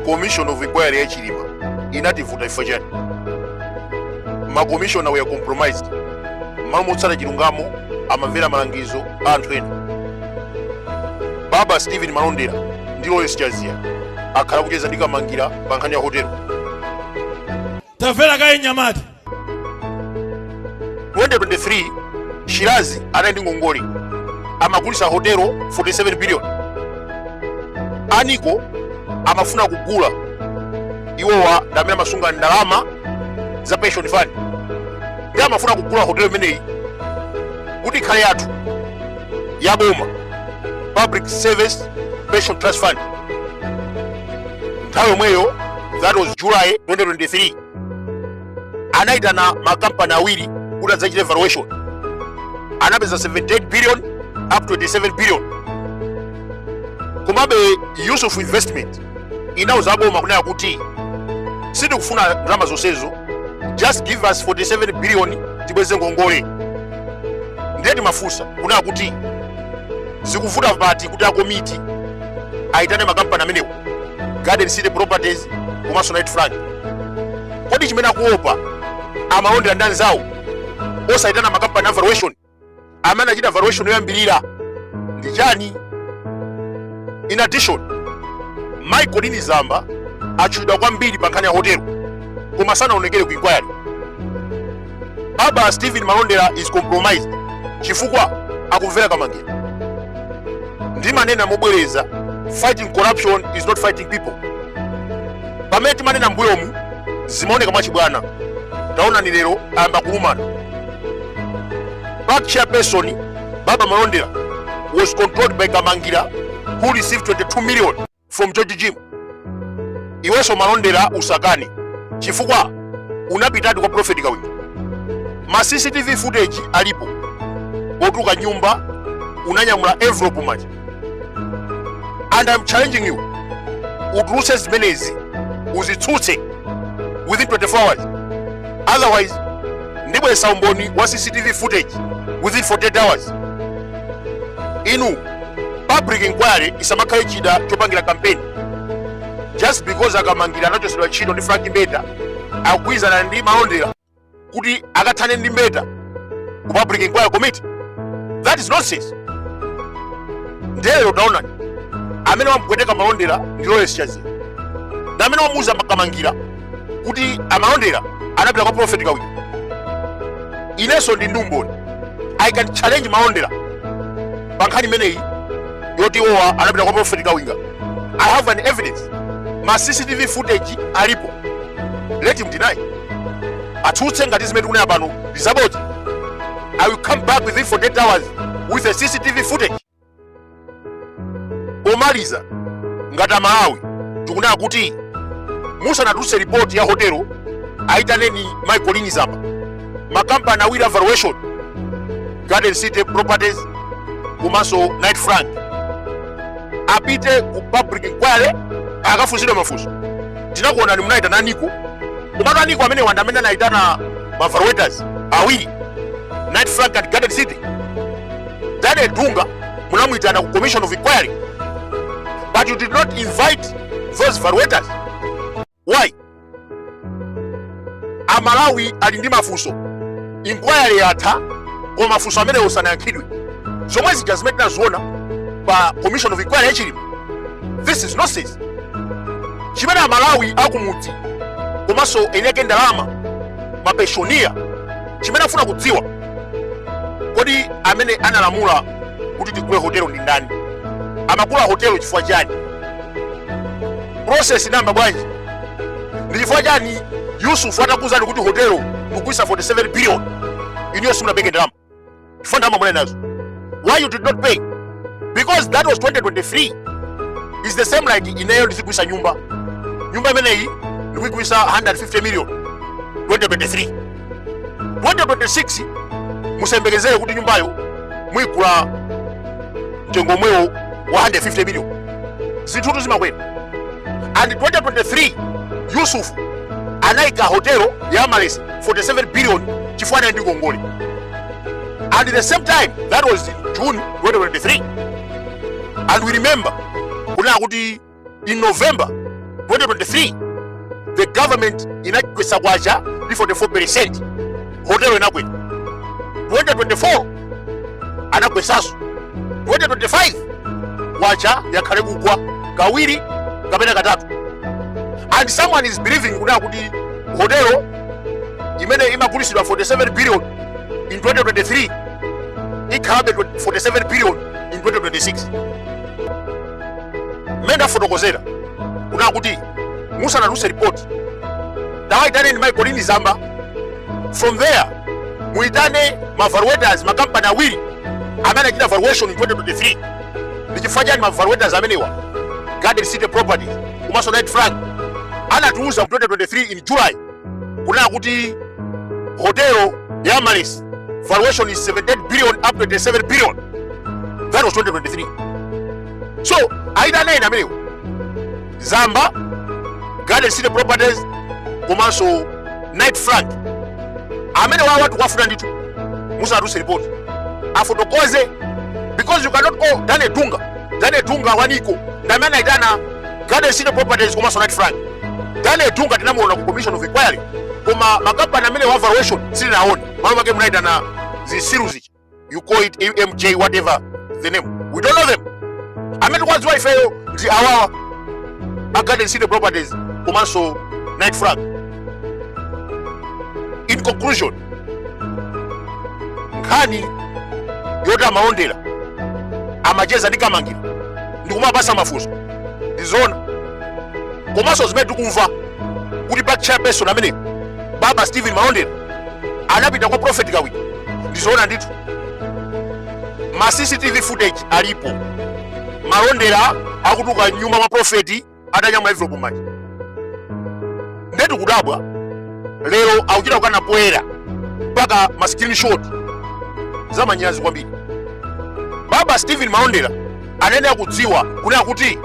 Commission of Inquiry ya Chilima inativuta ifo chani. Ma commissioner were compromised. Mamutsala chilungamo amamvera malangizo anthu ena. Baba Stephen Malondera ndi Lois Chazia akhala kucheza ndi Kamangira pa nkhani ya hotelo. Tafera kaye Nyamata. 2023 Shirazi anali ndi ngongole amagulisa hotelo 47 billion. Aniko amafuna kugula iwowa ndamene masunga ndalama za pension fund. Ndi amafuna kugula hotelo imeneyi kuti ikhale yathu ya boma, Public Service Pension Trust Fund. Nthawi yomweyo, that was July 2023, anaitana makampani awiri kuti adzachite evaluation. Anapeza 78 billion up to 27 billion. Komabe Yusuf Investment inauza boma kunena kuti sitikufuna ndalama zonsezo, just give us 47 billion tibweze ngongole. Ndiye timafunsa kunena kuti zikuvuta pati kuti akomiti aitane makampani amenewo, Garden City Properties komanso Knight Frank. Kodi chimene akuopa amalondera ndani zawo osaitana makampani a valuation amene achita valuation yoyambirira ndi chani? In addition, Michael Nizamba achulidwa kwambiri pa nkhani ya hotelo koma sanaonekere ku inquiry. Baba Stephen Malondera is compromised chifukwa akumvera Kamangira. Ndi manena mobwereza, fighting corruption is not fighting people. Pamene timanena mbuyomu zimaoneka mwachibwana, taona ni lero ayamba kulumana. Bank chairperson Baba Malondera was controlled by Kamangira, who received 22 million from George Jim. Iweso Malondera usakani chifukwa unapitadi kwa Prophet Kawinga. Ma CCTV footage alipo otuka nyumba unanyamula envelope maji. And I'm challenging you, udruse zimenezi uzitsutse within 24 hours. Otherwise, ndibwesa umboni wa CCTV footage within 48 hours. Inu public inquiry isamakhale chida chopangira campaign. Just because Kamangira anachosedwa ntchito ndi Frank Mbeta akugwirizana ndi Malondera kuti akathane ndi Mbeta ku public inquiry committee, that is nonsense. Ndero taonani amene wamupweteka Malondera ndi Lois Chazia, ndi amene wamuuza Kamangira kuti Malondera anapita kwa Prophet Kawinga. Ineso ndi ndumboni, I can challenge Malondera pa nkhani imeneyi yoti owa anapita kwa Prophet Kawinga. I have an evidence. Ma CCTV footage alipo. Let him deny. Atutse ngati zimene tikunena pano ndizabodza. I will come back within 48 hours with the CCTV footage. Omaliza ngati Malawi tikunena kuti musanatulutse report ya hotelo aitaneni Michael Nizamba, makampani awiri valuation, Garden City Properties komanso Knight Frank, apite ku public inquiry akafunsidwe mafunso. Tinakuona ni munaitana Aniko, komatu Aniko amene wanda amene anaitana ma valuators awiri, Knight Frank and Garden City. Daniel Dunga munamuitana ku Commission of Inquiry, but you did not invite those valuators. Why? Amalawi ali ndi mafunso, inquiry yatha koma mafunso amene osanayankhidwe. Zomwe zija zimene tinaziona pa Commission of Inquiry ya Chilima. This is nonsense. Chimene Amalawi akumudzi komanso eneke ndalama mapensionia, chimene afuna kudziwa kodi amene analamula kuti tigule hotelo ndi ndani, amagula hotelo chifukwa chani, process namba bwanji, ndi chifukwa chani Yusuf atakuzani kuti hotelo mugulisa 47 billion inyo simunapeke ndalama, chifukwa ndalama mwana nazo. Why you did not pay? Because that was 2023. It's the same like ineyo ndizigulisa nyumba imeneyi ndikugulisa 150 million 2023. 2026 musembekezere kuti nyumbayo mwigula mtengo mwewo wa 150 million. Zinthutu zimakwera. And 2023 Yusuf anaika hotelo ya Malesi 47 billion chifukwa ndi ngongole. And at the same time, that was in June 2023. And we remember, kuti in November 2023 the government inakwesa kwacha ndi 44%. Hotelo inakwera. 2024 anakwesaso. 2025 kwacha yakhale kugwa kawiri kapena katatu. And someone is believing kuna kuti hotelo imene imagulisidwa 47 billion in 2023 ikhalabe 47 billion in 2026. Menda fotokozera kuna kuti musanaluse report tawaitane ni Michael Nzamba. From there muitane mavaluators makampani awiri amene achita valuation in 2023. Ndichifanya ni mavaluators amenewa Garden City Properties komanso Knight Frank anatiuza 2023 in July kuna kuti hotelo ya Amaris valuation is 17 billion up to 27 billion. That was 2023. So aitane na amenewa Zamba, Garden City Properties komanso Knight Frank amene wa watu wafuna nditu musanaluse report afotokoze, because you cannot go Dane Dunga waniko ndamene aitana Garden City Properties komanso Knight Frank. Dane Dunga tinamuona ku commission of inquiry koma makampani amene wa valuation sinaone malo make munaitana zisiruzi, you call it UMJ whatever the name, we don't know them. Amene kwaziwa ifeyo ndi awawa Garden City Properties komanso Knight Frank. In conclusion, nkhani yoti amaondera amacheza ndi Kamangira ndikumapasa mafunso ndizona komanso zimene tikumva kuti park chairperson amene Baba Stephen Maondera anapita kwa Prophet Kawiri ndizona ndithu. Ma CCTV footage alipo, Maondera akutuka nyuma mwa Prophet atanyamwa envelope manja. Ndetu kudabwa lero akuchita kukana poera mpaka ma screenshot za manyazi kwambiri. Baba Stephen Maondera anene akudziwa kuna kuti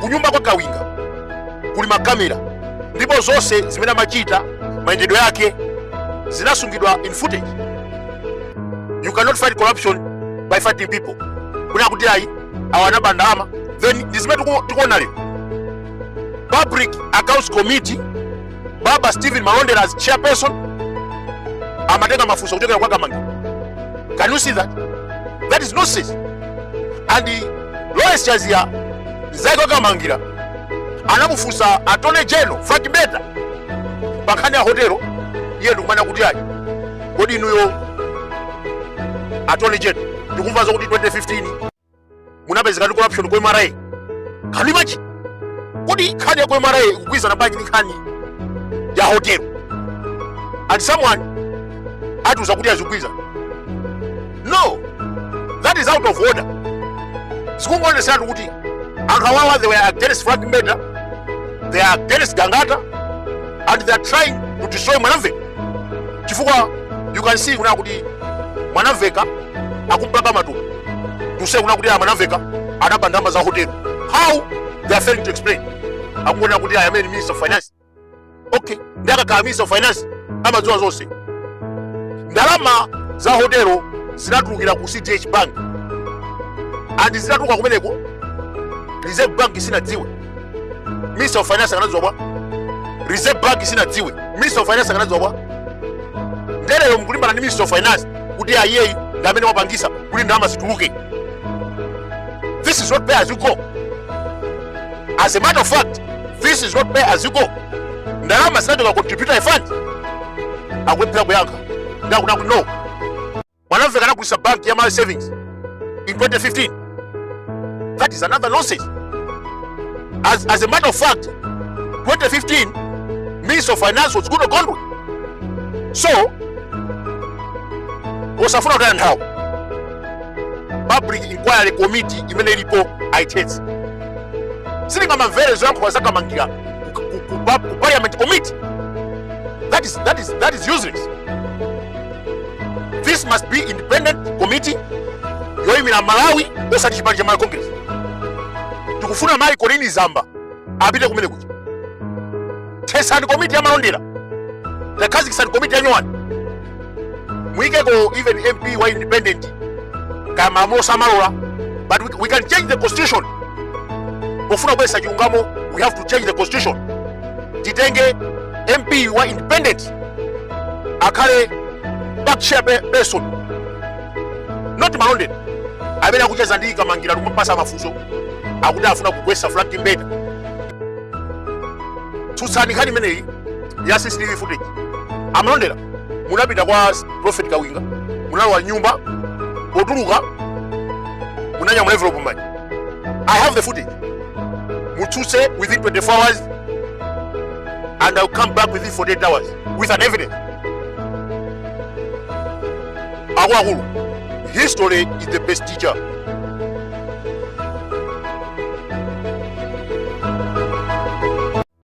kunyumba kwa Kawinga kuli makamera ndipo zonse zimene amachita mayendedwe yake zinasungidwa in footage. You cannot fight corruption by fighting people. Kuna kuti ayi awana bandama then zimene tikuona lero Public Accounts Committee Baba Stephen Maondera as chairperson amatenga mafunso kuchokera kwa Kamangira. Can you see that? That is nonsense. And the Lawrence Chazia Zaigo Kamangira anamufunsa Attorney General Frank Beta pankani ya hotelo iye ndikumana kuti ayi kodi inuyo Attorney General ndikumva kuti 2015 munapezeka ndi corruption kwa MRA. Can you imagine? Kodi nkhani ya kwa MRA kugwiza na banki nkhani ya hotelo and someone atuza kuti azigwiza? No, that is out of order. Sikungonesana kuti akawawa they were against Frank Beta, they are against Gangata, and they are trying to destroy Mwanamveka. Chifukwa you can see kuna kuti Mwanamveka akumpaka matu tuse kuna kuti Mwanamveka anapa ndalama za hotel. How they are failing to explain? Akuna kuti I am Minister of Finance. Okay, ndaka ka Minister of Finance amadziwa zonse. Ndalama za hotelo zinatulukira ku CTH Bank and zinatuluka kumeneko Reserve Bank sinadziwe. Minister of Finance akanadziwa bwa. Reserve Bank sinadziwe. Minister of Finance akanadziwa bwa. Ndelero mkulimbana ndi Minister of Finance kuti ayeyi ngamene wapangisa kuti ndalama zituluke. This is not pay as you go. As a matter of fact, this is not pay as you go. Ndalama zinatoka contributor fund. Akwepera kuyankha. Ndakuna no. Mwanamveka anakulisa bank ya Mali Savings in 2015. That is another nonsense. As a matter of fact, 2015, Minister of Finance was good on conduct. So, osafuna kutana nthawi. Public Inquiry Committee imene ilipo aithetsa. Silingamamvere zoyankho za Kamangira ku Parliament Committee. That is useless. This must be independent committee yoyimira Malawi osati chipani cha Congress. Tikufuna Michael Nzamba apite kumene kuja. Tesani committee ya Maondera. The Kazakhstan committee anyone. Mwikeko even MP wa independent kama Musa Malola, but we can change the constitution. Kufuna bwesa chiungamo we have to change the constitution. Titenge MP wa independent akale backshare person, not Malonde abera kucheza ndi Kamangira lumapasa mafuso akuti afuna kugwesa flag mbeda tusani kani meneyi ya CCTV footage. Amalondera munapita kwa Prophet Kawinga munalowa nyumba potuluka munanya mu envelope manje. I have the footage. Mutuse within 24 hours and I'll come back within 48 hours with an evidence. History is the best teacher.